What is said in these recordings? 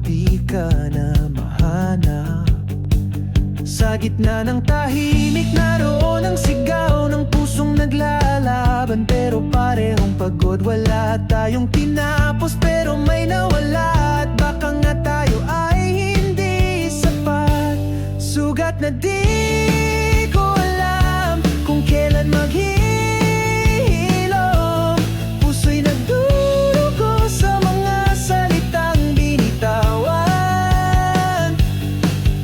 di ka na mahanap. Sa gitna ng tahimik, naroon ang sigaw ng pusong naglalaban. Pero parehong pagod, wala tayong tinapos, pero may nawala. At baka nga tayo ay hindi sapat. Sugat na di ko alam kung kailan maghihilom. Puso'y nagdurugo sa mga salitang binitawan.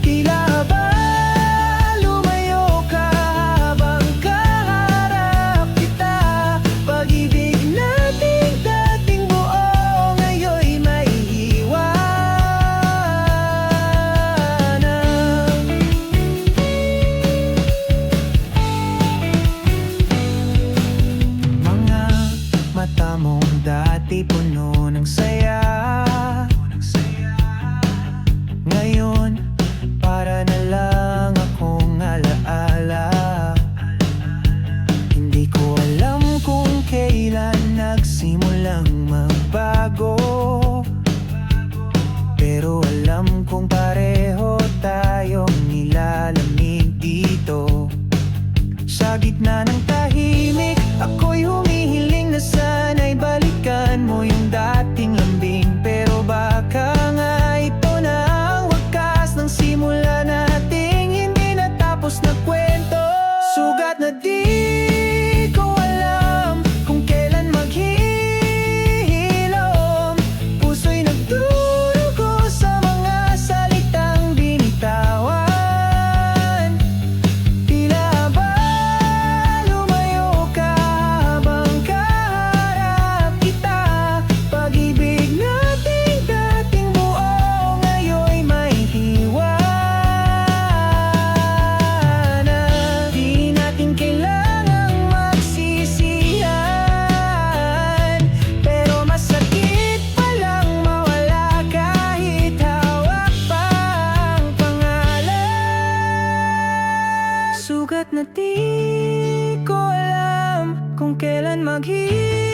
Tila ba lumayo ka habang kaharap kita? Pag-ibig nating dating buo ngayon'y may iwanan. Mga mata mong dati puno ng saya, ngayon para na lang akong alaala. Hindi ko alam kung kailan nagsimulang magbago, pero alam kong pareho tayong nilalamig dito. Sa gitna ng tahimik, ako'y humihiling na sana'y balikan mo yung dating lambing. Pero baka nga ito na ang wakas ng simula nating hindi natapos na kwento. Sugat na di ko alam kung kailan maghihilom. Puso'y nagdurugo sa mga salitang binitawan. Tila ba lumayo ka habang kaharap kita? Pag-ibig nating dating buo ngayon'y may iwanan. Di natin kailangang magsisihan, pero masakit palang mawala kahit hawak pa ang pangalan. Sugat na di ko alam kung kailan maghihilom.